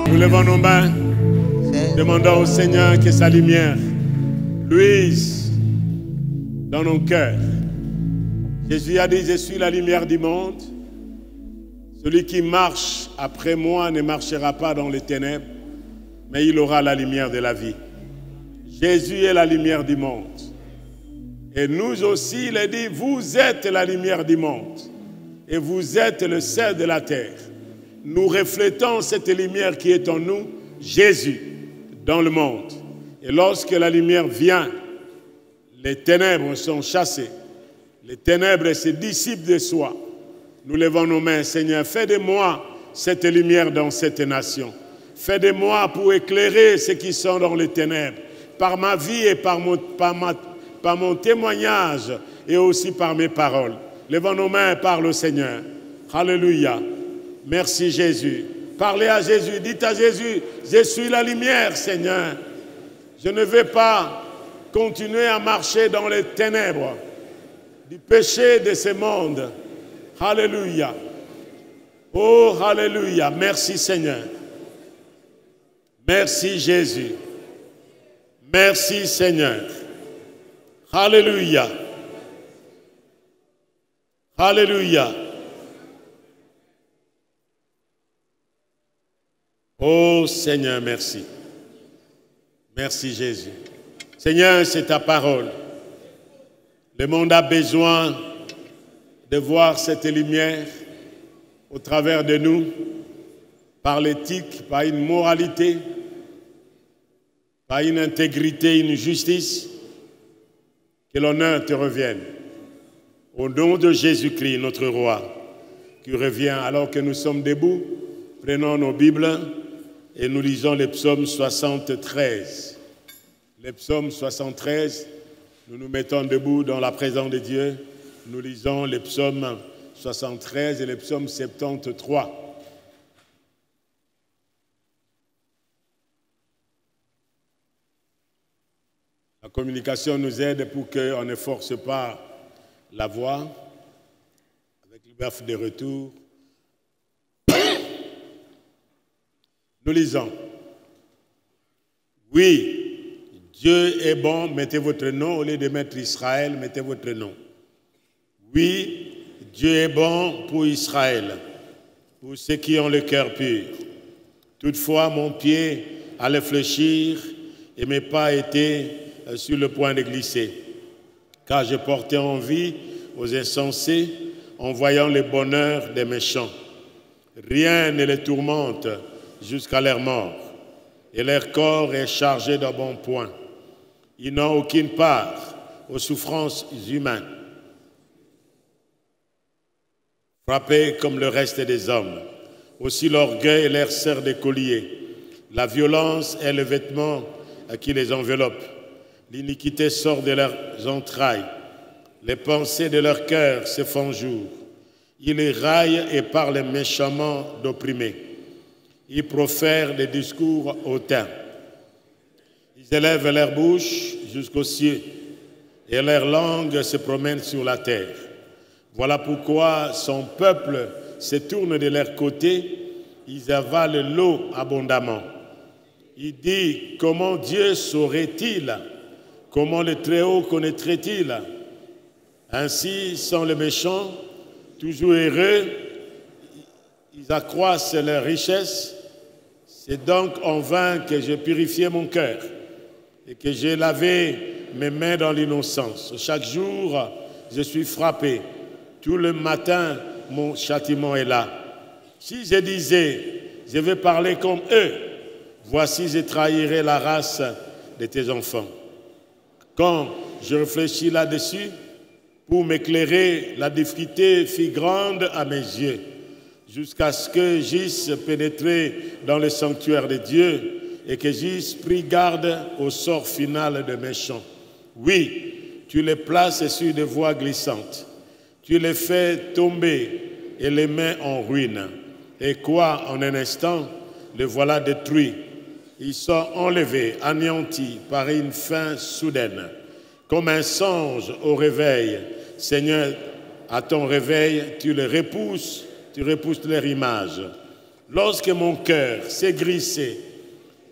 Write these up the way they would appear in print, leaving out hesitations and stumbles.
Nous levons nos mains, demandant au Seigneur que sa lumière luise dans nos cœurs. Jésus a dit, je suis la lumière du monde. Celui qui marche après moi ne marchera pas dans les ténèbres, mais il aura la lumière de la vie. Jésus est la lumière du monde. Et nous aussi, il a dit, vous êtes la lumière du monde. Et vous êtes le sel de la terre. Nous reflétons cette lumière qui est en nous, Jésus, dans le monde. Et lorsque la lumière vient, les ténèbres sont chassées. Les ténèbres se dissipent de soi. Nous levons nos mains, Seigneur, fais de moi cette lumière dans cette nation. Fais de moi pour éclairer ceux qui sont dans les ténèbres, par ma vie et par mon témoignage et aussi par mes paroles. Levons nos mains et parle au Seigneur. Alléluia. Merci Jésus. Parlez à Jésus. Dites à Jésus, je suis la lumière, Seigneur. Je ne vais pas continuer à marcher dans les ténèbres du péché de ce monde. Alléluia. Oh, alléluia. Merci Seigneur. Merci Jésus. Merci Seigneur. Alléluia. Alléluia. Oh Seigneur, merci. Merci Jésus. Seigneur, c'est ta parole. Le monde a besoin de voir cette lumière au travers de nous, par l'éthique, par une moralité, par une intégrité, une justice. Que l'honneur te revienne. Au nom de Jésus-Christ, notre roi, qui revient alors que nous sommes debout, prenons nos Bibles et nous lisons les psaumes 73. Les psaumes 73, nous nous mettons debout dans la présence de Dieu. Nous lisons les psaumes 73 et les psaumes 73. La communication nous aide pour qu'on ne force pas la voix avec le baf de retour. Nous lisons. Oui, Dieu est bon, mettez votre nom. Au lieu de mettre Israël, mettez votre nom. Oui, Dieu est bon pour Israël, pour ceux qui ont le cœur pur. Toutefois, mon pied allait fléchir et mes pas étaient sur le point de glisser. Car je portais envie aux insensés en voyant le bonheur des méchants. Rien ne les tourmente jusqu'à leur mort, et leur corps est chargé d'un bon point. Ils n'ont aucune part aux souffrances humaines. Frappés comme le reste des hommes, aussi l'orgueil leur sert de collier. La violence est le vêtement qui les enveloppe. L'iniquité sort de leurs entrailles. Les pensées de leur cœur se font jour. Ils les raillent et parlent méchamment d'opprimés. Ils profèrent des discours hautains. Ils élèvent leur bouche jusqu'aux cieux et leur langue se promène sur la terre. Voilà pourquoi son peuple se tourne de leur côté. Ils avalent l'eau abondamment. Il dit, comment Dieu saurait-il? Comment le Très-Haut connaîtrait-il? Ainsi sont les méchants, toujours heureux, ils accroissent leur richesse. C'est donc en vain que j'ai purifié mon cœur et que j'ai lavé mes mains dans l'innocence. Chaque jour, je suis frappé. Tout le matin, mon châtiment est là. Si je disais, je vais parler comme eux, voici, je trahirai la race de tes enfants. Quand je réfléchis là-dessus, pour m'éclairer, la difficulté fit grande à mes yeux, jusqu'à ce que j'eusse pénétré dans le sanctuaire de Dieu et que j'eusse pris garde au sort final des méchants. Oui, tu les places sur des voies glissantes. Tu les fais tomber et les mets en ruine. Et quoi, en un instant, les voilà détruits. Ils sont enlevés, anéantis par une fin soudaine. Comme un songe au réveil, Seigneur, à ton réveil, tu les repousses, tu repousses leur image. lorsque mon cœur s'aigrissait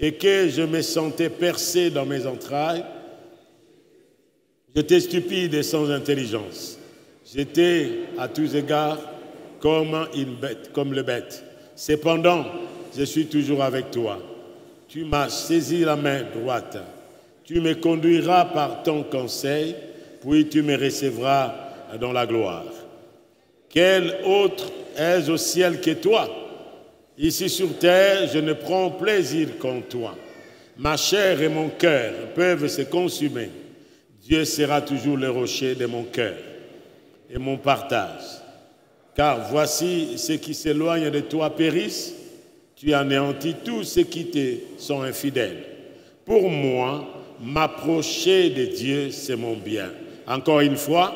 et que je me sentais percé dans mes entrailles, j'étais stupide et sans intelligence. J'étais à tous égards comme une bête, comme le bête. Cependant, je suis toujours avec toi. Tu m'as saisi la main droite. Tu me conduiras par ton conseil, puis tu me recevras dans la gloire. Quel autre est au ciel que toi? Ici sur terre, je ne prends plaisir qu'en toi. Ma chair et mon cœur peuvent se consumer. Dieu sera toujours le rocher de mon cœur et mon partage. Car voici ceux qui s'éloignent de toi périssent. Tu anéantis tous ceux qui te sont infidèles. Pour moi, m'approcher de Dieu, c'est mon bien. Encore une fois,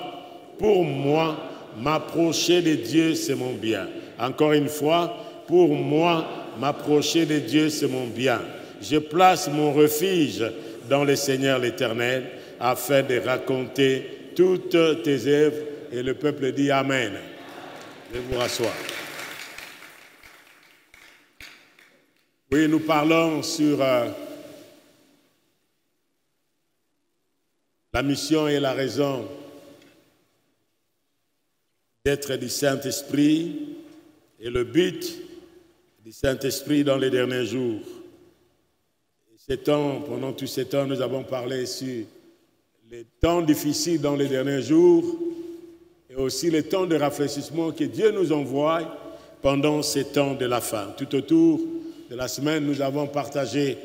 pour moi, m'approcher de Dieu, c'est mon bien. Encore une fois, pour moi, m'approcher de Dieu, c'est mon bien. Je place mon refuge dans le Seigneur l'Éternel, afin de raconter toutes tes œuvres. Et le peuple dit Amen. Je vous rasseoir. Oui, nous parlons sur la mission et la raison d'être du Saint-Esprit et le but du Saint-Esprit dans les derniers jours. Pendant tous ces temps, nous avons parlé sur les temps difficiles dans les derniers jours et aussi les temps de rafraîchissement que Dieu nous envoie pendant ces temps de la fin. Tout autour de la semaine, nous avons partagé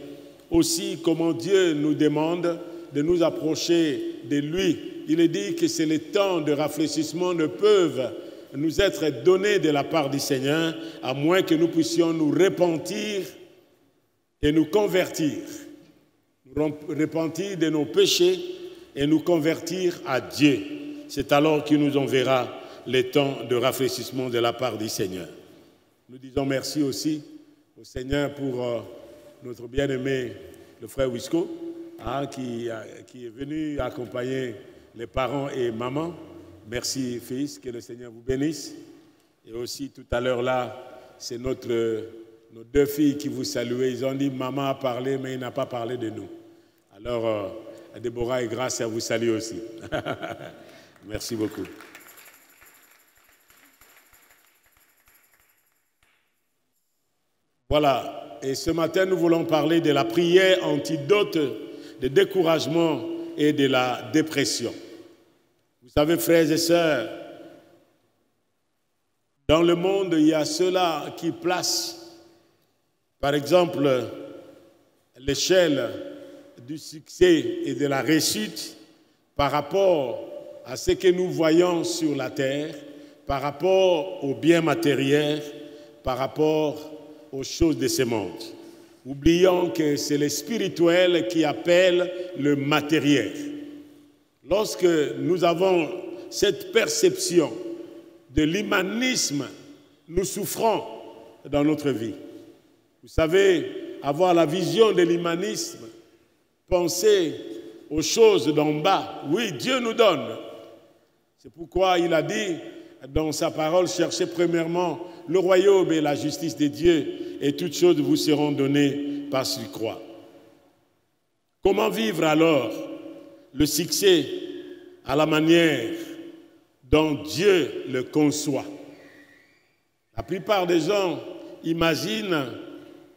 aussi comment Dieu nous demande de nous approcher de lui. Il est dit que c'est les temps de rafraîchissement ne peuvent nous être donnés de la part du Seigneur, à moins que nous puissions nous repentir et nous convertir. Nous repentir de nos péchés et nous convertir à Dieu. C'est alors qu'il nous enverra les temps de rafraîchissement de la part du Seigneur. Nous disons merci aussi au Seigneur pour notre bien-aimé, le frère Wisco, qui est venu accompagner les parents et maman. Merci, fils, que le Seigneur vous bénisse. Et aussi, tout à l'heure là, c'est nos deux filles qui vous saluaient. Ils ont dit, maman a parlé, mais il n'a pas parlé de nous. Alors, Déborah et Grâce à vous saluer aussi. Merci beaucoup. Voilà, et ce matin, nous voulons parler de la prière antidote de découragement et de la dépression. Vous savez, frères et sœurs, dans le monde, il y a ceux-là qui placent, par exemple, l'échelle du succès et de la réussite par rapport à ce que nous voyons sur la terre, par rapport aux biens matériels, par rapport aux choses de ce monde. Oublions que c'est le spirituel qui appelle le matériel. Lorsque nous avons cette perception de l'humanisme, nous souffrons dans notre vie. Vous savez, avoir la vision de l'humanisme, penser aux choses d'en bas, oui, Dieu nous donne. C'est pourquoi il a dit dans sa parole, cherchez premièrement le royaume et la justice de Dieu, et toutes choses vous seront données par celui qui croit. Comment vivre alors le succès à la manière dont Dieu le conçoit? La plupart des gens imaginent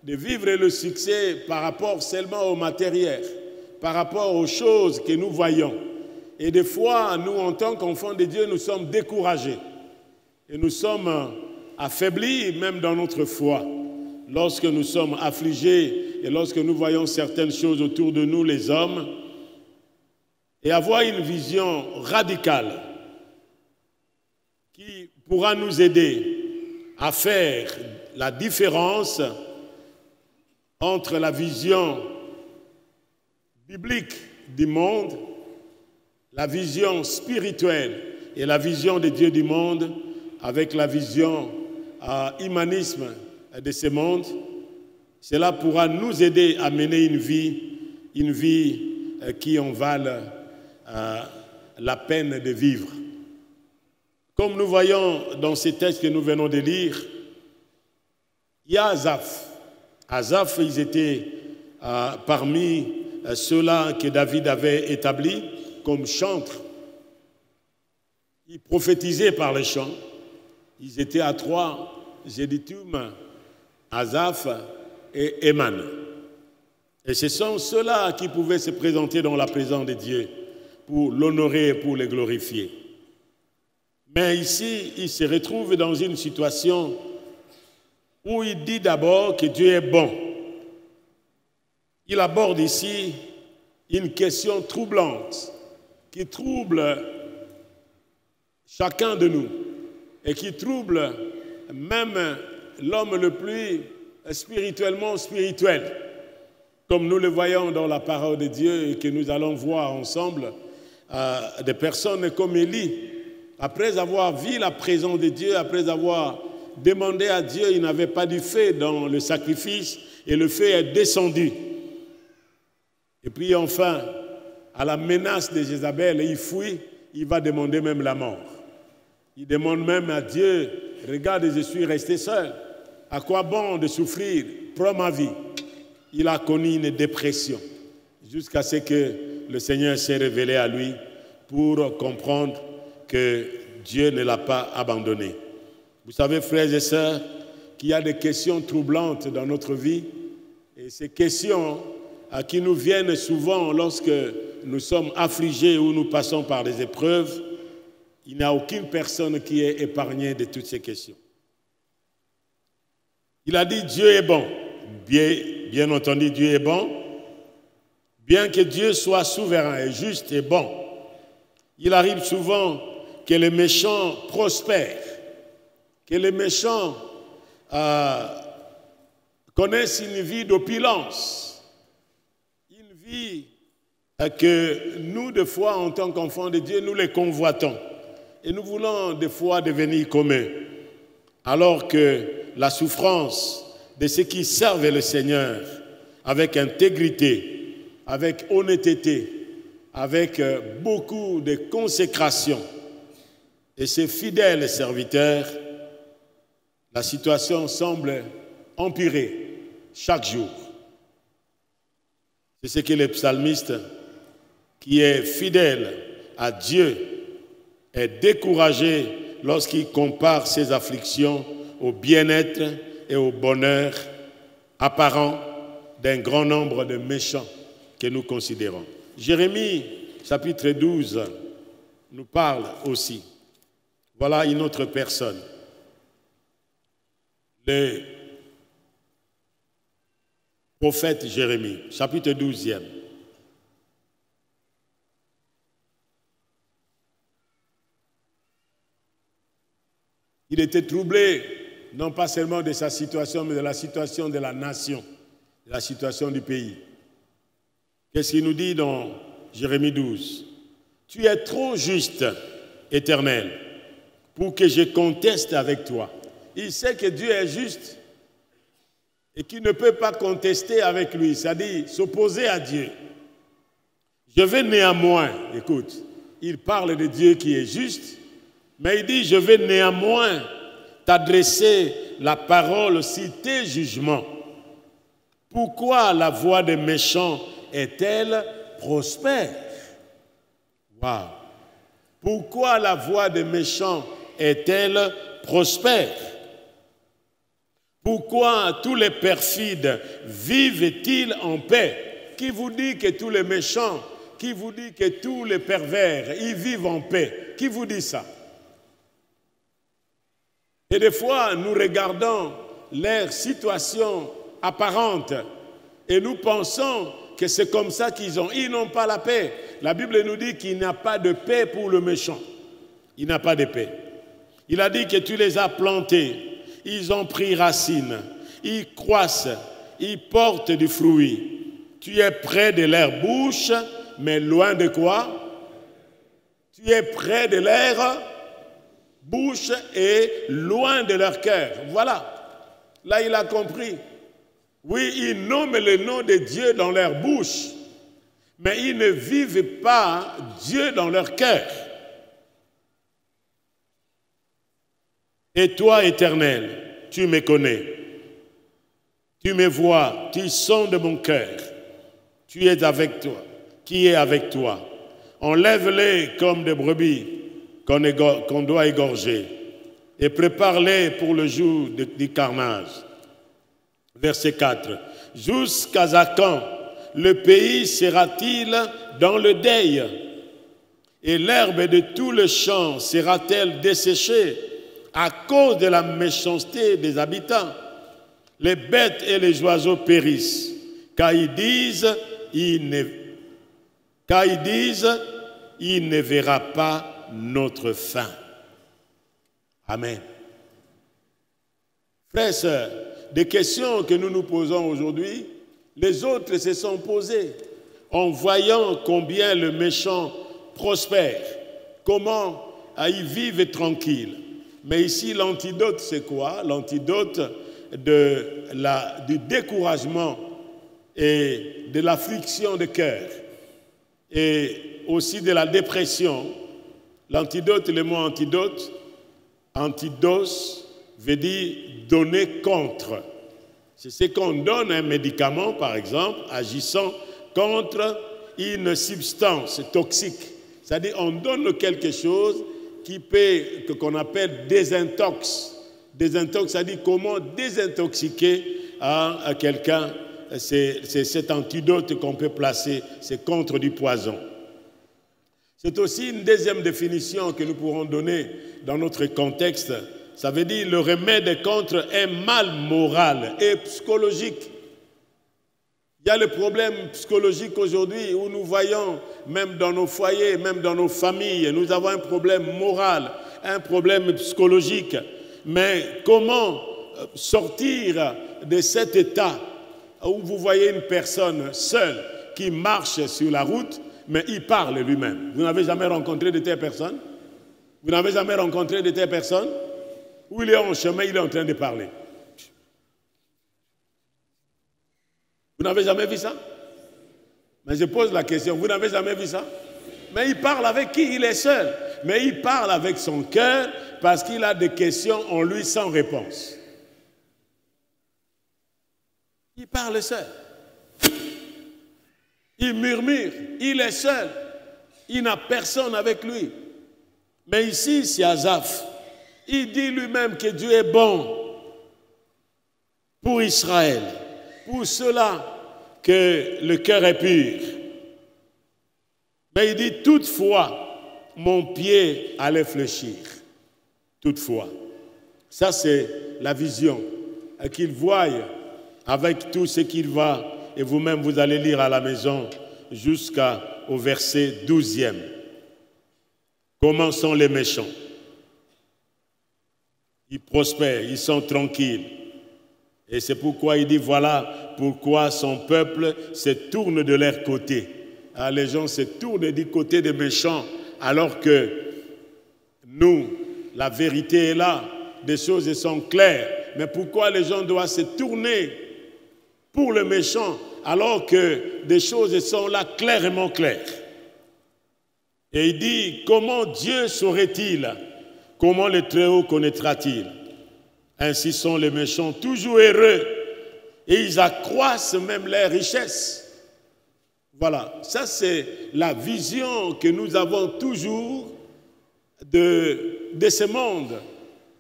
de vivre le succès par rapport seulement au matériel, par rapport aux choses que nous voyons. Et des fois, nous, en tant qu'enfants de Dieu, nous sommes découragés. Et nous sommes affaiblis même dans notre foi. Lorsque nous sommes affligés et lorsque nous voyons certaines choses autour de nous, les hommes, et avoir une vision radicale qui pourra nous aider à faire la différence entre la vision biblique du monde, la vision spirituelle et la vision de Dieu du monde, avec la vision humanisme de ce monde. Cela pourra nous aider à mener une vie qui en vale la peine de vivre. Comme nous voyons dans ces textes que nous venons de lire, Il y a Asaph. Asaph, ils étaient parmi ceux-là que David avait établis comme chantres. Ils prophétisaient par les chants. Ils étaient à trois, Jéduthun, Asaph et Éman. Et ce sont ceux-là qui pouvaient se présenter dans la présence de Dieu pour l'honorer et pour le glorifier. Mais ici, il se retrouve dans une situation où il dit d'abord que Dieu est bon. Il aborde ici une question troublante qui trouble chacun de nous et qui trouble même l'homme le plus spirituellement spirituel, comme nous le voyons dans la parole de Dieu et que nous allons voir ensemble, des personnes comme Élie, après avoir vu la présence de Dieu, après avoir demandé à Dieu, il n'avait pas du feu dans le sacrifice et le feu est descendu. Et puis enfin, à la menace de Jézabel, il fuit, il va demander même la mort. Il demande même à Dieu, regarde, je suis resté seul. À quoi bon de souffrir? Prends ma vie. Il a connu une dépression jusqu'à ce que le Seigneur s'est révélé à lui pour comprendre que Dieu ne l'a pas abandonné. Vous savez, frères et sœurs, qu'il y a des questions troublantes dans notre vie et ces questions qui nous viennent souvent lorsque nous sommes affligés ou nous passons par des épreuves. Il n'y a aucune personne qui est épargnée de toutes ces questions. Il a dit Dieu est bon. Bien entendu, Dieu est bon. Bien que Dieu soit souverain et juste et bon, il arrive souvent que les méchants prospèrent, que les méchants connaissent une vie d'opulence, une vie que nous, des fois, en tant qu'enfants de Dieu, nous les convoitons. Et nous voulons des fois devenir comme eux. Alors que la souffrance de ceux qui servent le Seigneur avec intégrité, avec honnêteté, avec beaucoup de consécration, et ces fidèles serviteurs, la situation semble empirer chaque jour. C'est ce que le psalmiste, qui est fidèle à Dieu, est découragé lorsqu'il compare ses afflictions au bien-être et au bonheur apparent d'un grand nombre de méchants que nous considérons. Jérémie, chapitre 12, nous parle aussi. Voilà une autre personne. Le prophète Jérémie, chapitre 12e. Il était troublé, non pas seulement de sa situation, mais de la situation de la nation, de la situation du pays. Qu'est-ce qu'il nous dit dans Jérémie 12? Tu es trop juste, Éternel, pour que je conteste avec toi. Il sait que Dieu est juste et qu'il ne peut pas contester avec lui, c'est-à-dire s'opposer à Dieu. Je vais néanmoins, écoute, il parle de Dieu qui est juste, mais il dit, je vais néanmoins t'adresser la parole sur tes jugements. Pourquoi la voix des méchants est-elle prospère? Waouh! Pourquoi la voix des méchants est-elle prospère? Pourquoi tous les perfides vivent-ils en paix? Qui vous dit que tous les méchants, qui vous dit que tous les pervers, ils vivent en paix? Qui vous dit ça? Et des fois, nous regardons leur situation apparente et nous pensons que c'est comme ça qu'ils ont. Ils n'ont pas la paix. La Bible nous dit qu'il n'y a pas de paix pour le méchant. Il n'a pas de paix. Il a dit que tu les as plantés. Ils ont pris racine. Ils croissent. Ils portent du fruit. Tu es près de leur bouche, mais loin de quoi? Tu es près de leur bouche et loin de leur cœur. Voilà. Là, il a compris. Oui, ils nomment le nom de Dieu dans leur bouche, mais ils ne vivent pas Dieu dans leur cœur. Et toi, Éternel, tu me connais. Tu me vois, tu sondes mon cœur. Tu es avec toi. Qui est avec toi? Enlève-les comme des brebis qu'on doit égorger et prépare-les pour le jour du carnage. Verset 4. Jusqu'à quand le pays sera-t-il dans le deuil? Et l'herbe de tout le champ sera-t-elle desséchée à cause de la méchanceté des habitants? Les bêtes et les oiseaux périssent, car ils disent, il ne verra pas notre fin. Amen. Frères et sœurs, des questions que nous nous posons aujourd'hui, les autres se sont posées en voyant combien le méchant prospère, comment ils vivent tranquilles. Mais ici, l'antidote, c'est quoi? L'antidote du découragement et de l'affliction de cœur et aussi de la dépression. L'antidote, le mot antidote, antidos veut dire donner contre. C'est ce qu'on donne un médicament, par exemple, agissant contre une substance toxique. C'est-à-dire on donne quelque chose qu'on appelle désintox. Désintox, c'est-à-dire comment désintoxiquer à quelqu'un. C'est cet antidote qu'on peut placer, c'est contre du poison. C'est aussi une deuxième définition que nous pourrons donner dans notre contexte. Ça veut dire le remède contre un mal moral et psychologique. Il y a le problème psychologique aujourd'hui où nous voyons, même dans nos foyers, même dans nos familles, nous avons un problème moral, un problème psychologique. Mais comment sortir de cet état où vous voyez une personne seule qui marche sur la route, mais il parle lui-même? Vous n'avez jamais rencontré de telles personnes? Vous n'avez jamais rencontré de telles personnes? Où il est en chemin, il est en train de parler. Vous n'avez jamais vu ça? Mais je pose la question, vous n'avez jamais vu ça? Mais il parle avec qui? Il est seul. Mais il parle avec son cœur parce qu'il a des questions en lui sans réponse. Il parle seul. Il murmure, il est seul. Il n'a personne avec lui. Mais ici, c'est Asaph. Il dit lui-même que Dieu est bon pour Israël, pour ceux-là que le cœur est pur. Mais il dit, toutefois, mon pied allait fléchir. Toutefois. Ça, c'est la vision qu'il voit avec tout ce qu'il va. Et vous-même, vous allez lire à la maison jusqu'au verset 12e. Comment sont les méchants? Ils prospèrent, ils sont tranquilles. Et c'est pourquoi il dit, voilà pourquoi son peuple se tourne de leur côté. Alors, les gens se tournent du côté des méchants, alors que nous, la vérité est là, des choses sont claires. Mais pourquoi les gens doivent se tourner pour le méchant, alors que des choses sont là clairement claires? Et il dit, comment Dieu saurait-il? Comment le Très-Haut connaîtra-t-il? Ainsi sont les méchants toujours heureux et ils accroissent même leurs richesses. Voilà, ça c'est la vision que nous avons toujours de ce monde.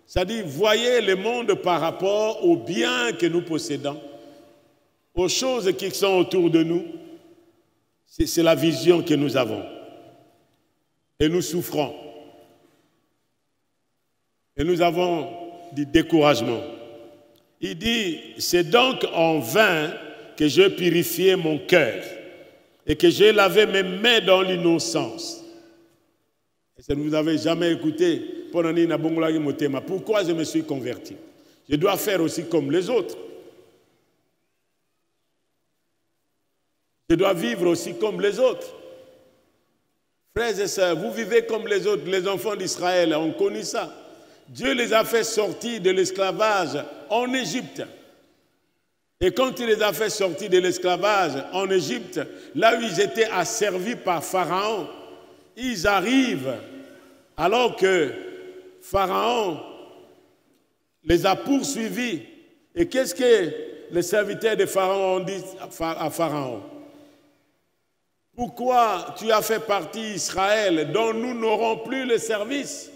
C'est-à-dire, voyez le monde par rapport aux biens que nous possédons, aux choses qui sont autour de nous. C'est la vision que nous avons. Et nous souffrons. Et nous avons du découragement. Il dit, c'est donc en vain que j'ai purifié mon cœur et que j'ai lavé mes mains dans l'innocence. Et ça ne vous avez jamais écouté. Pourquoi je me suis converti? Je dois faire aussi comme les autres. Je dois vivre aussi comme les autres. Frères et sœurs, vous vivez comme les autres, les enfants d'Israël, on connaît ça. Dieu les a fait sortir de l'esclavage en Égypte. Et quand il les a fait sortir de l'esclavage en Égypte, là où ils étaient asservis par Pharaon, ils arrivent alors que Pharaon les a poursuivis. Et qu'est-ce que les serviteurs de Pharaon ont dit à Pharaon, pourquoi tu as fait partie d'Israël dont nous n'aurons plus le service?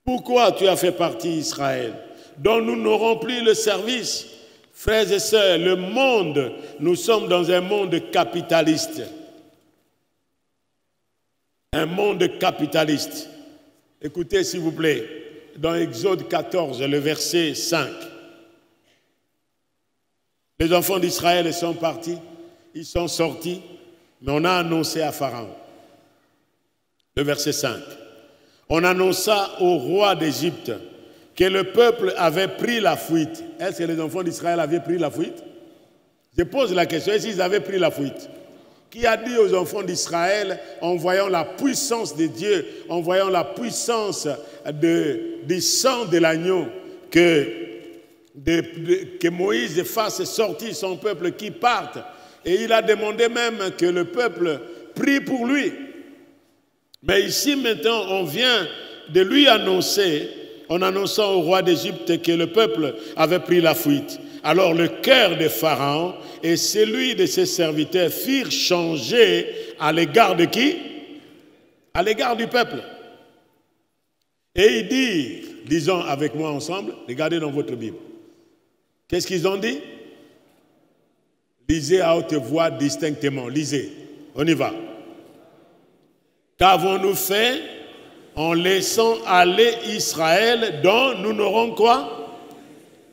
Pourquoi tu as fait partie d'Israël dont nous n'aurons plus le service? Frères et sœurs, le monde, nous sommes dans un monde capitaliste. Un monde capitaliste. Écoutez s'il vous plaît, dans Exode 14, le verset 5. Les enfants d'Israël sont partis, ils sont sortis, mais on a annoncé à Pharaon. Le verset 5. On annonça au roi d'Égypte que le peuple avait pris la fuite. Est-ce que les enfants d'Israël avaient pris la fuite? Je pose la question, est-ce qu'ils avaient pris la fuite? Qui a dit aux enfants d'Israël, en voyant la puissance de Dieu, en voyant la puissance du sang de l'agneau, que Moïse fasse sortir son peuple qui parte? Et il a demandé même que le peuple prie pour lui. Mais ici maintenant, on vient de lui annoncer, en annonçant au roi d'Égypte que le peuple avait pris la fuite. Alors le cœur de Pharaon et celui de ses serviteurs firent changer à l'égard de qui? À l'égard du peuple. Et ils dirent, disons avec moi ensemble, regardez dans votre Bible. Qu'est-ce qu'ils ont dit? Lisez à haute voix distinctement, lisez. On y va. Qu'avons-nous fait en laissant aller Israël dont nous n'aurons quoi?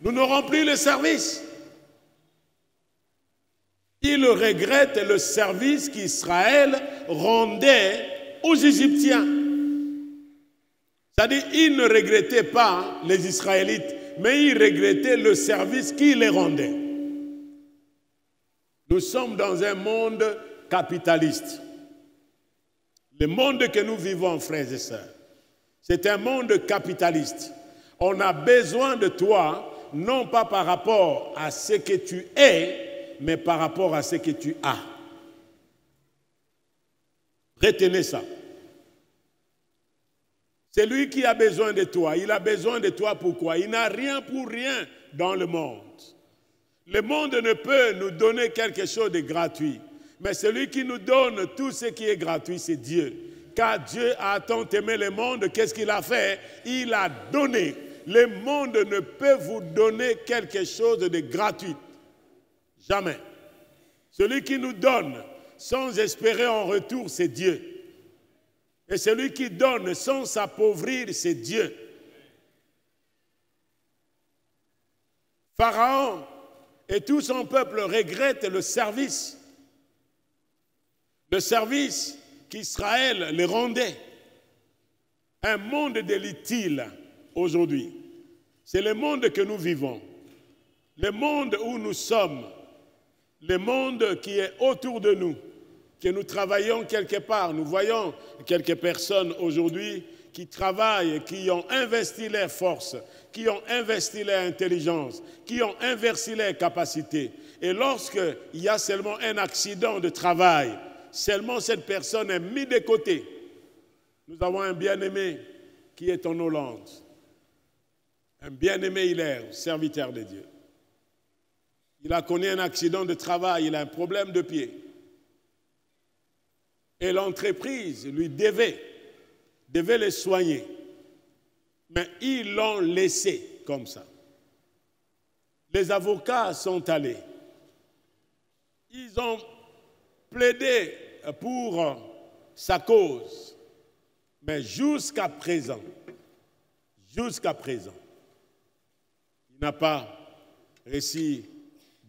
Nous n'aurons plus le service. Il regrette le service qu'Israël rendait aux Égyptiens. C'est-à-dire, il ne regrettait pas les Israélites, mais il regrettait le service qu'il les rendait. Nous sommes dans un monde capitaliste. Le monde que nous vivons, frères et sœurs, c'est un monde capitaliste. On a besoin de toi, non pas par rapport à ce que tu es, mais par rapport à ce que tu as. Retenez ça. C'est lui qui a besoin de toi. Il a besoin de toi pourquoi? Il n'a rien pour rien dans le monde. Le monde ne peut nous donner quelque chose de gratuit. Mais celui qui nous donne tout ce qui est gratuit, c'est Dieu. Car Dieu a tant aimé le monde, qu'est-ce qu'il a fait? Il a donné. Le monde ne peut vous donner quelque chose de gratuit. Jamais. Celui qui nous donne sans espérer en retour, c'est Dieu. Et celui qui donne sans s'appauvrir, c'est Dieu. Pharaon et tout son peuple regrettent le service qu'Israël les rendait. Un monde de l'utile aujourd'hui. C'est le monde que nous vivons. Le monde où nous sommes. Le monde qui est autour de nous. Que nous travaillons quelque part. Nous voyons quelques personnes aujourd'hui qui travaillent, qui ont investi leurs forces, qui ont investi leur intelligence, qui ont investi leurs capacités. Et lorsqu'il y a seulement un accident de travail, seulement cette personne est mise de côté. Nous avons un bien-aimé qui est en Hollande. Un bien-aimé Hilaire, serviteur de Dieu. Il a connu un accident de travail, il a un problème de pied. Et l'entreprise lui devait le soigner. Mais ils l'ont laissé comme ça. Les avocats sont allés. Ils ont plaidé pour sa cause. Mais jusqu'à présent, il n'a pas reçu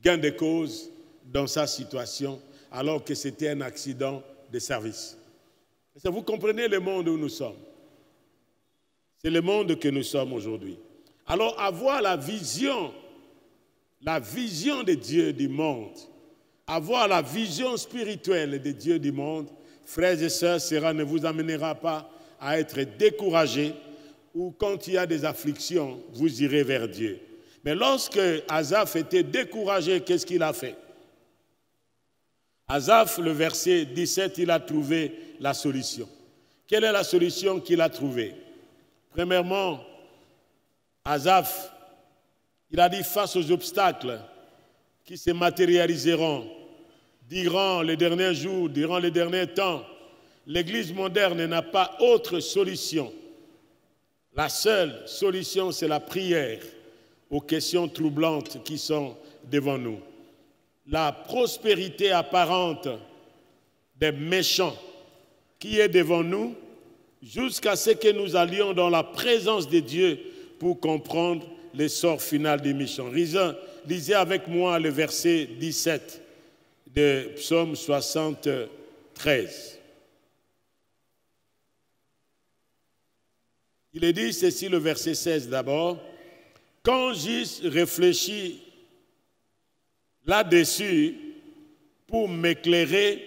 gain de cause dans sa situation, alors que c'était un accident de service. Vous comprenez le monde où nous sommes. C'est le monde que nous sommes aujourd'hui. Alors avoir la vision de Dieu du monde, avoir la vision spirituelle de Dieu du monde, frères et sœurs, cela ne vous amènera pas à être découragés ou quand il y a des afflictions, vous irez vers Dieu. Mais lorsque Asaph était découragé, qu'est-ce qu'il a fait? Asaph, le verset 17, il a trouvé la solution. Quelle est la solution qu'il a trouvée? Premièrement, Asaph Il a dit face aux obstacles qui se matérialiseront durant les derniers jours, durant les derniers temps, l'Église moderne n'a pas autre solution. La seule solution, c'est la prière aux questions troublantes qui sont devant nous. La prospérité apparente des méchants qui est devant nous, jusqu'à ce que nous allions dans la présence de Dieu pour comprendre l'essor final des méchants. Lisez avec moi le verset 17 de Psaume 73. Il est dit ceci, le verset 16 d'abord. « Quand j'y réfléchis là-dessus pour m'éclairer,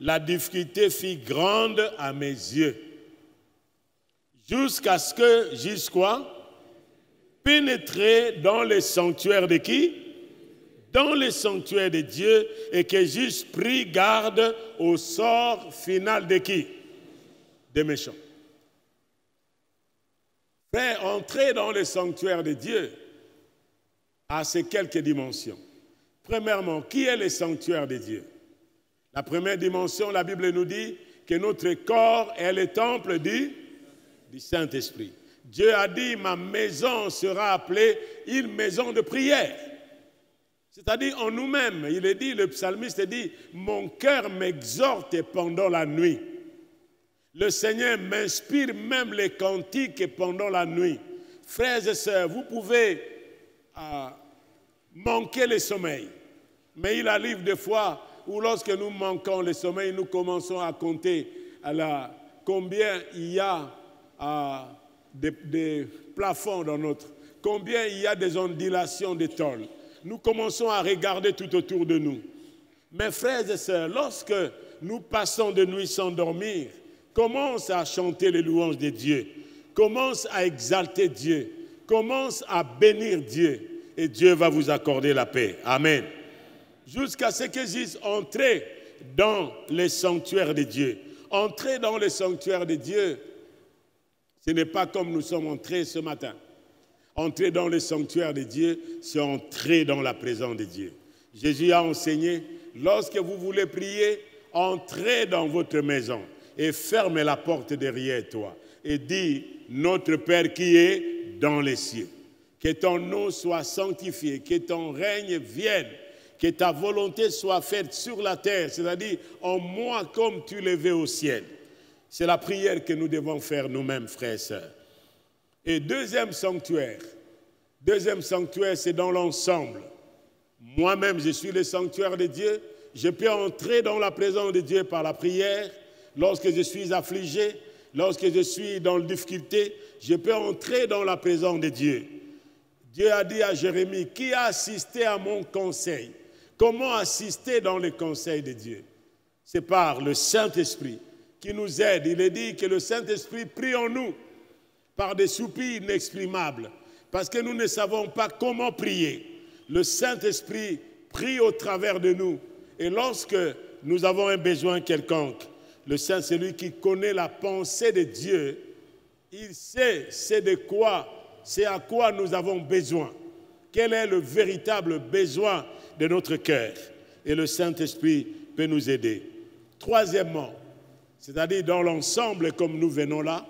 la difficulté fit grande à mes yeux. Jusqu'à ce que j'eusse quoi? Pénétrer dans le sanctuaire de qui? Dans le sanctuaire de Dieu, et que j'eusse pris garde au sort final de qui? Des méchants. » Frère, entrer dans le sanctuaire de Dieu a ces quelques dimensions. Premièrement, qui est le sanctuaire de Dieu? La première dimension, la Bible nous dit que notre corps est le temple du Saint-Esprit. Dieu a dit, ma maison sera appelée une maison de prière. C'est-à-dire en nous-mêmes. Il est dit, le psalmiste dit, mon cœur m'exhorte pendant la nuit. Le Seigneur m'inspire même les cantiques pendant la nuit. Frères et sœurs, vous pouvez manquer le sommeil. Mais il arrive des fois où lorsque nous manquons le sommeil, nous commençons à compter combien il y a des plafonds dans notre... Combien il y a des ondulations de tôle. Nous commençons à regarder tout autour de nous. Mes frères et sœurs, lorsque nous passons de nuit sans dormir, commence à chanter les louanges de Dieu, commence à exalter Dieu, commence à bénir Dieu, et Dieu va vous accorder la paix. Amen. Jusqu'à ce que j'puisse entrer dans le sanctuaire de Dieu. Entrer dans le sanctuaire de Dieu, ce n'est pas comme nous sommes entrés ce matin. Entrer dans le sanctuaire de Dieu, c'est entrer dans la présence de Dieu. Jésus a enseigné, lorsque vous voulez prier, entrez dans votre maison et fermez la porte derrière toi et dis, notre Père qui est dans les cieux, que ton nom soit sanctifié, que ton règne vienne, que ta volonté soit faite sur la terre, c'est-à-dire en moi comme tu l'es au ciel. C'est la prière que nous devons faire nous-mêmes, frères et sœurs. Et deuxième sanctuaire, c'est dans l'ensemble. Moi-même, je suis le sanctuaire de Dieu. Je peux entrer dans la présence de Dieu par la prière. Lorsque je suis affligé, lorsque je suis dans la difficulté, je peux entrer dans la présence de Dieu. Dieu a dit à Jérémie, qui a assisté à mon conseil? Comment assister dans le conseil de Dieu? C'est par le Saint-Esprit qui nous aide. Il est dit que le Saint-Esprit prie en nous par des soupirs inexprimables, parce que nous ne savons pas comment prier. Le Saint-Esprit prie au travers de nous. Et lorsque nous avons un besoin quelconque, le Saint, c'est lui qui connaît la pensée de Dieu. Il sait c'est à quoi nous avons besoin. Quel est le véritable besoin de notre cœur? Et le Saint-Esprit peut nous aider. Troisièmement, c'est-à-dire dans l'ensemble comme nous venons là,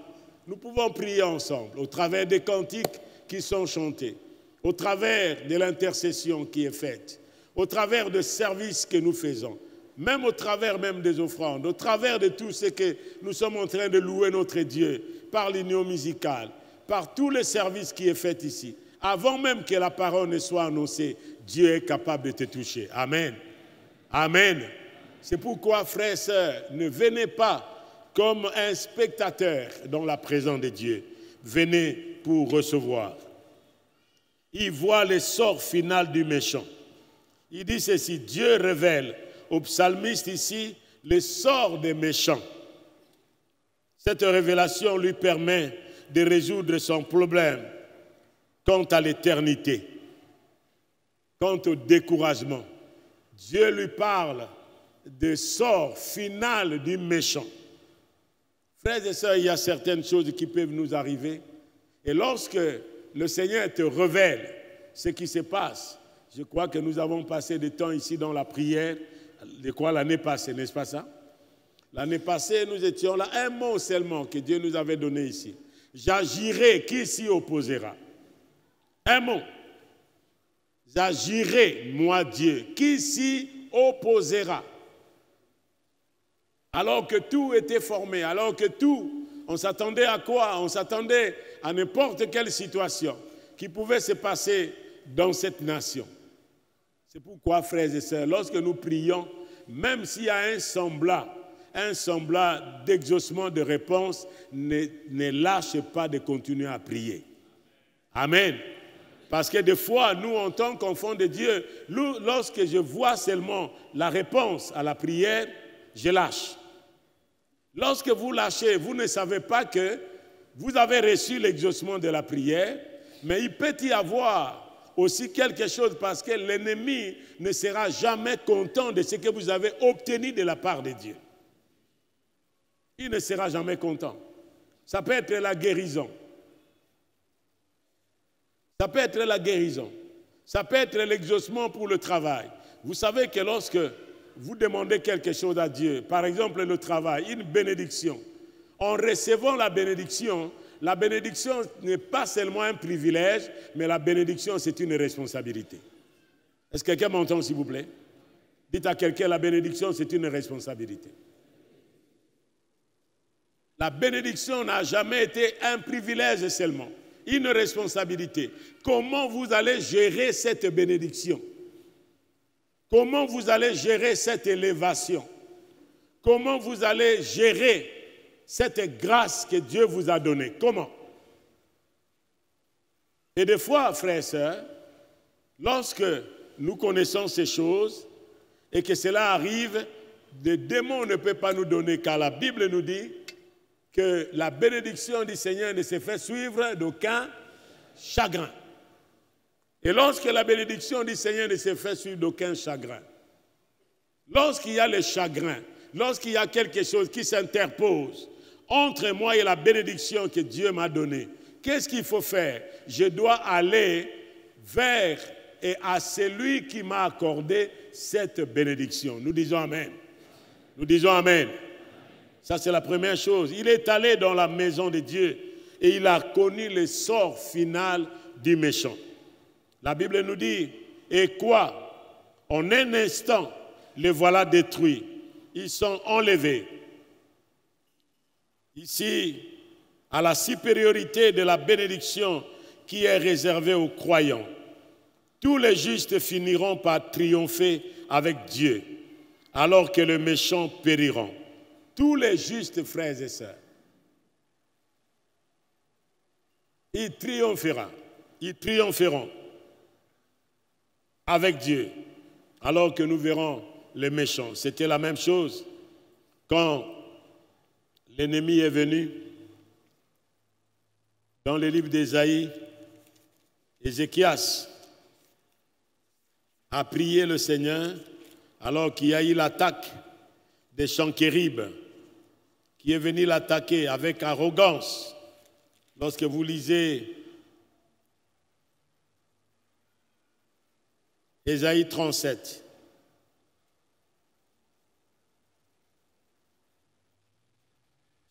nous pouvons prier ensemble au travers des cantiques qui sont chantés, au travers de l'intercession qui est faite, au travers des services que nous faisons, même au travers même des offrandes, au travers de tout ce que nous sommes en train de louer notre Dieu, par l'union musicale, par tous les services qui est fait ici. Avant même que la parole ne soit annoncée, Dieu est capable de te toucher. Amen. Amen. C'est pourquoi, frères et sœurs, ne venez pas comme un spectateur dans la présence de Dieu. Venez pour recevoir. Il voit le sort final du méchant. Il dit ceci, Dieu révèle au psalmiste ici le sort des méchants. Cette révélation lui permet de résoudre son problème quant à l'éternité, quant au découragement. Dieu lui parle du sort final du méchant. Frères et sœurs, il y a certaines choses qui peuvent nous arriver. Et lorsque le Seigneur te révèle ce qui se passe. Je crois que nous avons passé du temps ici dans la prière, de quoi l'année passée, n'est-ce pas ça? L'année passée, nous étions là, un mot seulement que Dieu nous avait donné ici. J'agirai, qui s'y opposera? Un mot. J'agirai, moi Dieu, qui s'y opposera? Alors que tout était formé, alors que tout, on s'attendait à quoi? On s'attendait à n'importe quelle situation qui pouvait se passer dans cette nation. C'est pourquoi, frères et sœurs, lorsque nous prions, même s'il y a un semblant d'exaucement de réponse, ne lâche pas de continuer à prier. Amen. Parce que des fois, nous, en tant qu'enfants de Dieu, lorsque je vois seulement la réponse à la prière, je lâche. Lorsque vous lâchez, vous ne savez pas que vous avez reçu l'exaucement de la prière, mais il peut y avoir aussi quelque chose parce que l'ennemi ne sera jamais content de ce que vous avez obtenu de la part de Dieu. Il ne sera jamais content. Ça peut être la guérison. Ça peut être la guérison. Ça peut être l'exaucement pour le travail. Vous savez que lorsque vous demandez quelque chose à Dieu, par exemple le travail, une bénédiction, en recevant la bénédiction n'est pas seulement un privilège, mais la bénédiction, c'est une responsabilité. Est-ce que quelqu'un m'entend, s'il vous plaît? Dites à quelqu'un, la bénédiction, c'est une responsabilité. La bénédiction n'a jamais été un privilège seulement, une responsabilité. Comment vous allez gérer cette bénédiction? Comment vous allez gérer cette élévation? Comment vous allez gérer cette grâce que Dieu vous a donnée? Comment? Et des fois, frères et sœurs, lorsque nous connaissons ces choses et que cela arrive, le démon ne peut pas nous donner, car la Bible nous dit que la bénédiction du Seigneur ne se fait suivre d'aucun chagrin. Et lorsque la bénédiction du Seigneur ne se fait suivre d'aucun chagrin, lorsqu'il y a le chagrin, lorsqu'il y a quelque chose qui s'interpose entre moi et la bénédiction que Dieu m'a donnée, qu'est-ce qu'il faut faire? Je dois aller vers et à celui qui m'a accordé cette bénédiction. Nous disons Amen. Nous disons Amen. Ça, c'est la première chose. Il est allé dans la maison de Dieu et il a connu le sort final du méchant. La Bible nous dit, et quoi? En un instant, les voilà détruits. Ils sont enlevés. Ici, à la supériorité de la bénédiction qui est réservée aux croyants, tous les justes finiront par triompher avec Dieu, alors que les méchants périront. Tous les justes, frères et sœurs, ils triompheront avec Dieu, alors que nous verrons les méchants. C'était la même chose quand l'ennemi est venu. Dans le livre d'Ésaïe, Ézéchias a prié le Seigneur alors qu'il y a eu l'attaque des Sanchérib qui est venu l'attaquer avec arrogance. Lorsque vous lisez Ésaïe 37,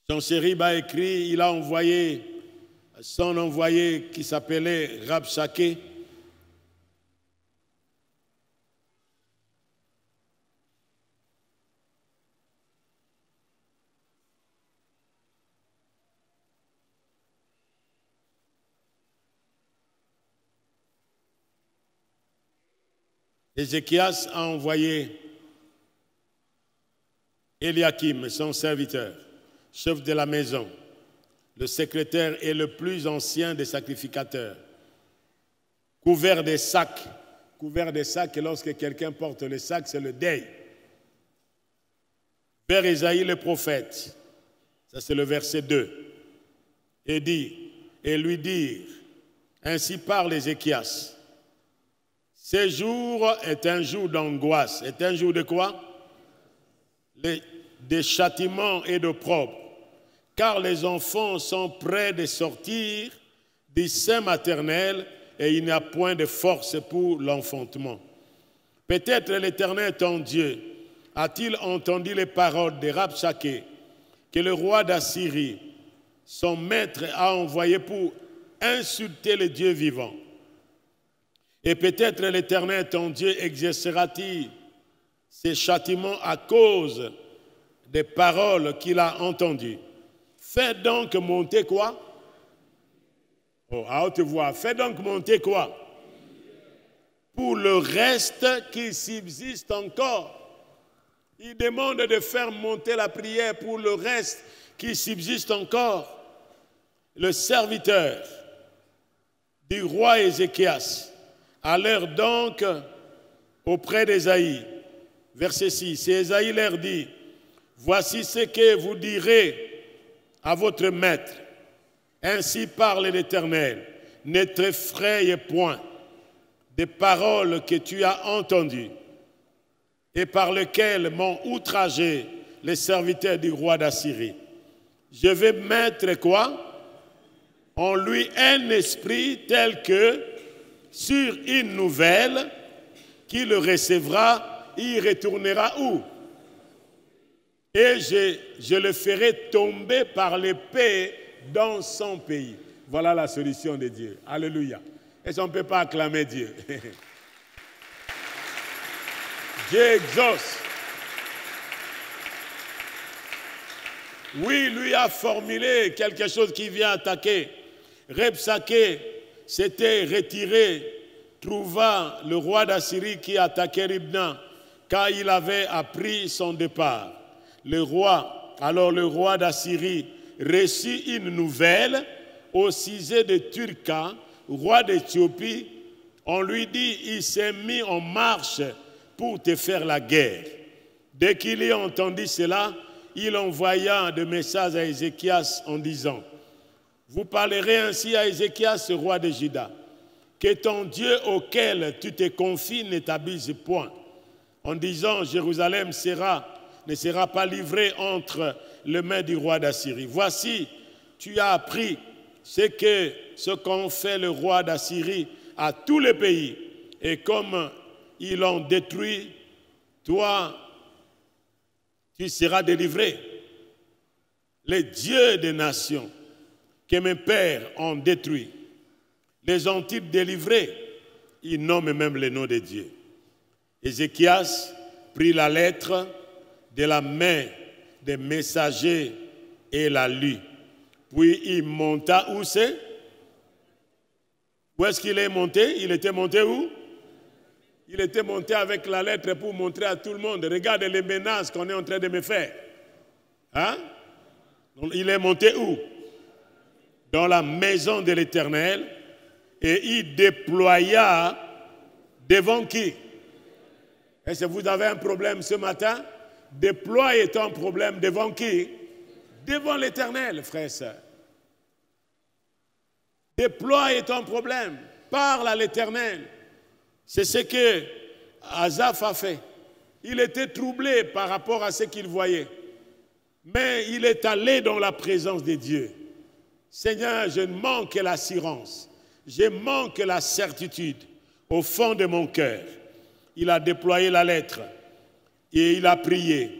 Sanchérib a écrit, il a envoyé son envoyé qui s'appelait Rabshakeh. Ézéchias a envoyé Eliakim, son serviteur, chef de la maison, le secrétaire et le plus ancien des sacrificateurs, couvert de sacs. Couvert de sacs, et lorsque quelqu'un porte le sac, c'est le deuil. Vers Ésaïe le prophète, ça c'est le verset 2, et lui dire, ainsi parle Ézéchias, ce jour est un jour d'angoisse. Est un jour de quoi? De châtiment et d'opprobre. Car les enfants sont près de sortir du sein maternel et il n'y a point de force pour l'enfantement. Peut-être l'Éternel ton Dieu a-t-il entendu les paroles de Rabshakeh que le roi d'Assyrie, son maître, a envoyé pour insulter le Dieu vivant. Et peut-être l'Éternel ton Dieu exercera-t-il ses châtiments à cause des paroles qu'il a entendues. Fais donc monter quoi? Oh, à haute voix. Fais donc monter quoi? Pour le reste qui subsiste encore. Il demande de faire monter la prière pour le reste qui subsiste encore. Le serviteur du roi Ézéchias allèrent donc auprès d'Ésaïe. Verset 6. Et Ésaïe leur dit, voici ce que vous direz à votre maître. Ainsi parle l'Éternel, ne t'effraie point des paroles que tu as entendues et par lesquelles m'ont outragé les serviteurs du roi d'Assyrie. Je vais mettre quoi? En lui un esprit tel que sur une nouvelle qui le recevra, il retournera où? Et je le ferai tomber par l'épée dans son pays. Voilà la solution de Dieu. Alléluia. Est-ce qu'on ne peut pas acclamer Dieu? Dieu exauce. Oui, lui a formulé quelque chose qui vient attaquer. Rabshakeh s'était retiré, trouva le roi d'Assyrie qui attaquait Libna, car il avait appris son départ. Alors le roi d'Assyrie reçut une nouvelle au sujet de Turka, roi d'Éthiopie. On lui dit, il s'est mis en marche pour te faire la guerre. Dès qu'il eut entendu cela, il envoya des messages à Ézéchias en disant, vous parlerez ainsi à Ézéchias, roi de Juda, que ton Dieu auquel tu te confies ne t'abuse point, en disant, Jérusalem ne sera pas livrée entre les mains du roi d'Assyrie. Voici, tu as appris ce qu'ont fait le roi d'Assyrie à tous les pays, et comme ils l'ont détruit, toi, tu seras délivré. Les dieux des nations que mes pères ont détruits, les ont-ils délivrés? Ils nomment même le nom de Dieu. Ézéchias prit la lettre de la main des messagers et la lut. Puis il monta où c'est? Où est-ce qu'il est monté? Il était monté où? Il était monté avec la lettre pour montrer à tout le monde. Regarde les menaces qu'on est en train de me faire. Hein? Donc, il est monté où? Dans la maison de l'Éternel. Et il déploya devant qui? Est-ce que vous avez un problème ce matin? Déploie ton problème devant qui? Devant l'Éternel, frère et sœur. Déploie ton problème. Parle à l'Éternel. C'est ce que Asaph a fait. Il était troublé par rapport à ce qu'il voyait. Mais il est allé dans la présence de Dieu. Seigneur, je manque l'assurance. Je manque la certitude au fond de mon cœur. Il a déployé la lettre et il a prié.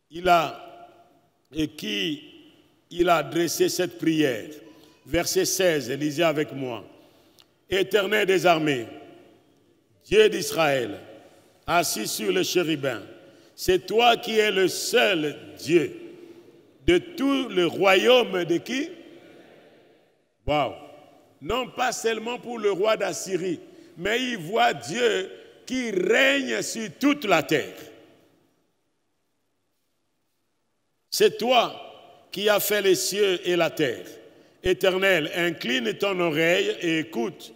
Il a adressé cette prière. Verset 16, lisez avec moi. Éternel des armées, Dieu d'Israël, assis sur le chérubin, c'est toi qui es le seul Dieu de tout le royaume de qui? Waouh! Non pas seulement pour le roi d'Assyrie, mais il voit Dieu qui règne sur toute la terre. C'est toi qui as fait les cieux et la terre. Éternel, incline ton oreille et écoute.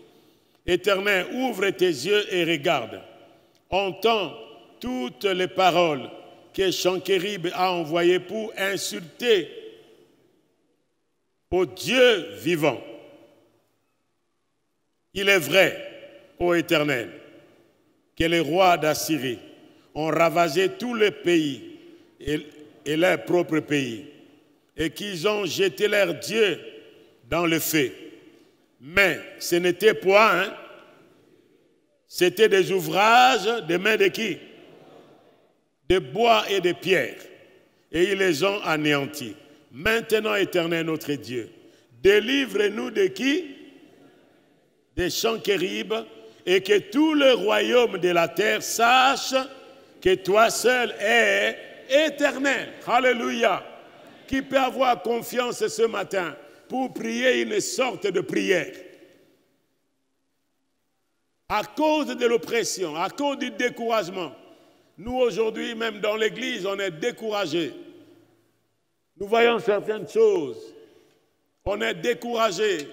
Éternel, ouvre tes yeux et regarde. Entends toutes les paroles que Sanchérib a envoyées pour insulter au Dieu vivant. Il est vrai, ô Éternel, que les rois d'Assyrie ont ravagé tous les pays et leur propre pays, et qu'ils ont jeté leur Dieu dans le feu. Mais ce n'était point, hein, c'était des ouvrages de mains de qui? De bois et de pierre. Et ils les ont anéantis. Maintenant, Éternel notre Dieu, délivre-nous de qui? Des Senchéribes, et que tout le royaume de la terre sache que toi seul es éternel. Alléluia. Qui peut avoir confiance ce matin pour prier une sorte de prière? À cause de l'oppression, à cause du découragement, nous aujourd'hui, même dans l'église, on est découragés. Nous voyons certaines choses. On est découragés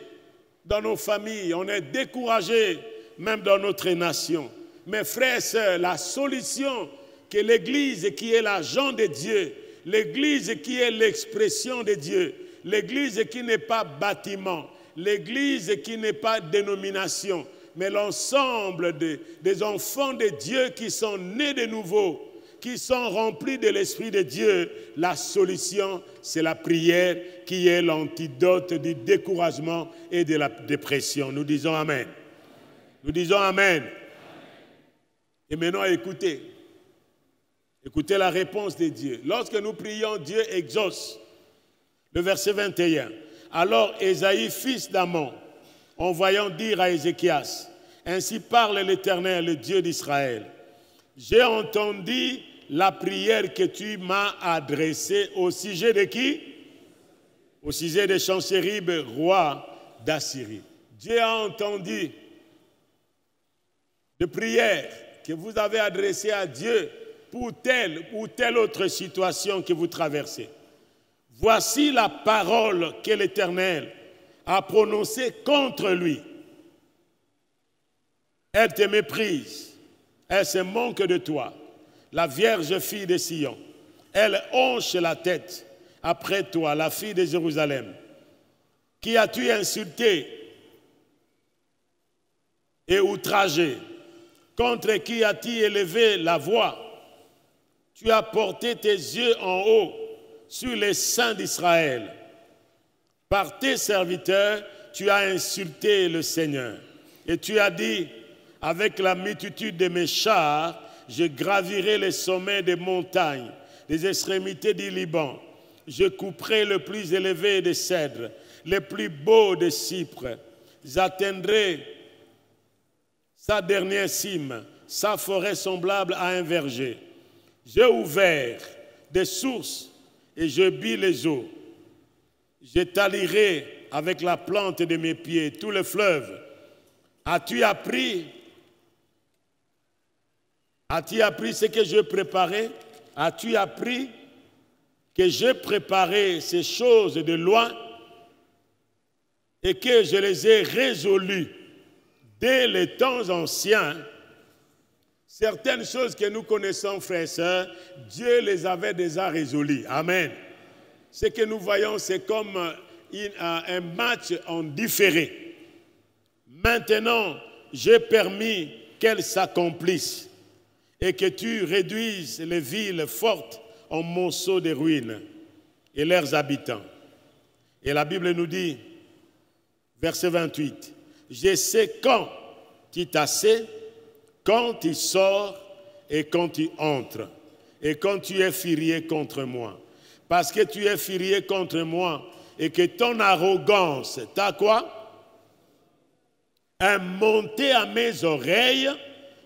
dans nos familles, on est découragés même dans notre nation. Mes frères et sœurs, la solution que l'Église qui est l'agent de Dieu, l'Église qui est l'expression de Dieu, l'Église qui n'est pas bâtiment, l'Église qui n'est pas dénomination, mais l'ensemble des enfants de Dieu qui sont nés de nouveau, qui sont remplis de l'Esprit de Dieu, la solution, c'est la prière qui est l'antidote du découragement et de la dépression. Nous disons Amen. Nous disons Amen. Et maintenant, écoutez. Écoutez la réponse de Dieu. Lorsque nous prions, Dieu exauce. Le verset 21. Alors Ésaïe, fils d'Amon, en voyant dire à Ézéchias, ainsi parle l'Éternel, le Dieu d'Israël. J'ai entendu la prière que tu m'as adressée au sujet de qui? Au sujet de Senchérib, roi d'Assyrie. Dieu a entendu de prières que vous avez adressées à Dieu pour telle ou telle autre situation que vous traversez. Voici la parole que l'Éternel a prononcée contre lui. Elle te méprise, elle se moque de toi, la vierge fille de Sion. Elle honche la tête après toi, la fille de Jérusalem. Qui as-tu insulté et outragé? Contre qui as-tu élevé la voix? Tu as porté tes yeux en haut sur les saints d'Israël. Par tes serviteurs, tu as insulté le Seigneur. Et tu as dit, avec la multitude de mes chars, je gravirai les sommets des montagnes, les extrémités du Liban. Je couperai le plus élevé des cèdres, les plus beaux des cypres. J'atteindrai sa dernière cime, sa forêt semblable à un verger. J'ai ouvert des sources et je bis les eaux. J'étalirai avec la plante de mes pieds tout le fleuve. As-tu appris ce que je préparais? As-tu appris que j'ai préparé ces choses de loin et que je les ai résolues dès les temps anciens? Certaines choses que nous connaissons, frères et sœurs, Dieu les avait déjà résolues. Amen. Ce que nous voyons, c'est comme un match en différé. Maintenant, j'ai permis qu'elles s'accomplissent et que tu réduises les villes fortes en monceaux de ruines et leurs habitants. Et la Bible nous dit, verset 28, « Je sais quand tu t'assieds, quand tu sors et quand tu entres, et quand tu es furieux contre moi. Parce que tu es furieux contre moi et que ton arrogance t'a quoi? Monté à mes oreilles,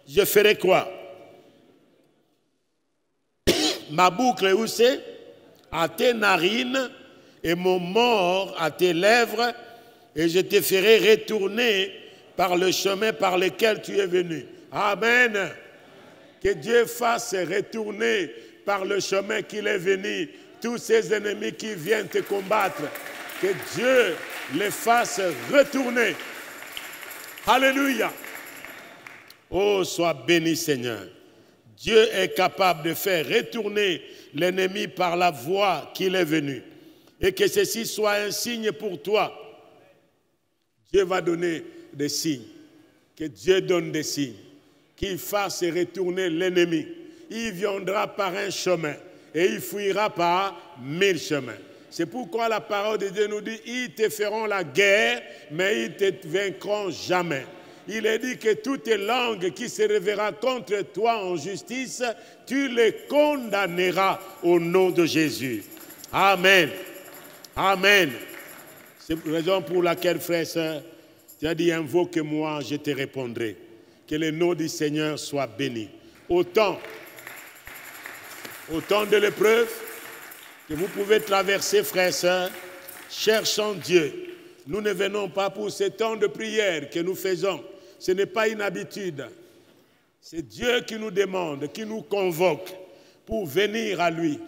je ferai quoi? Ma boucle où c'est? À tes narines et mon mort à tes lèvres, et je te ferai retourner par le chemin par lequel tu es venu. Amen. Que Dieu fasse retourner par le chemin qu'il est venu tous ces ennemis qui viennent te combattre. Que Dieu les fasse retourner. Alléluia. Oh, sois béni Seigneur. Dieu est capable de faire retourner l'ennemi par la voie qu'il est venu. Et que ceci soit un signe pour toi. Dieu va donner des signes. Que Dieu donne des signes. Qu'il fasse retourner l'ennemi. Il viendra par un chemin et il fuira par 1000 chemins. C'est pourquoi la parole de Dieu nous dit, ils te feront la guerre, mais ils ne te vaincront jamais. Il est dit que toute langue qui se révélera contre toi en justice, tu les condamneras au nom de Jésus. Amen. Amen. C'est la raison pour laquelle, frère et sœur, tu as dit, invoque-moi, je te répondrai. Que le nom du Seigneur soit béni. Autant de l'épreuve que vous pouvez traverser, frères et sœurs, cherchant Dieu. Nous ne venons pas pour ce temps de prière que nous faisons. Ce n'est pas une habitude. C'est Dieu qui nous demande, qui nous convoque pour venir à lui,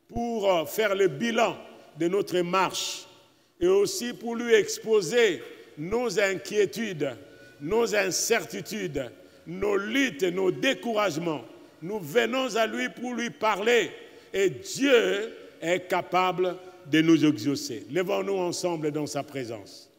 pour faire le bilan de notre marche et aussi pour lui exposer nos inquiétudes, nos incertitudes, nos luttes, nos découragements. Nous venons à lui pour lui parler et Dieu est capable de nous exaucer. Levons-nous ensemble dans sa présence.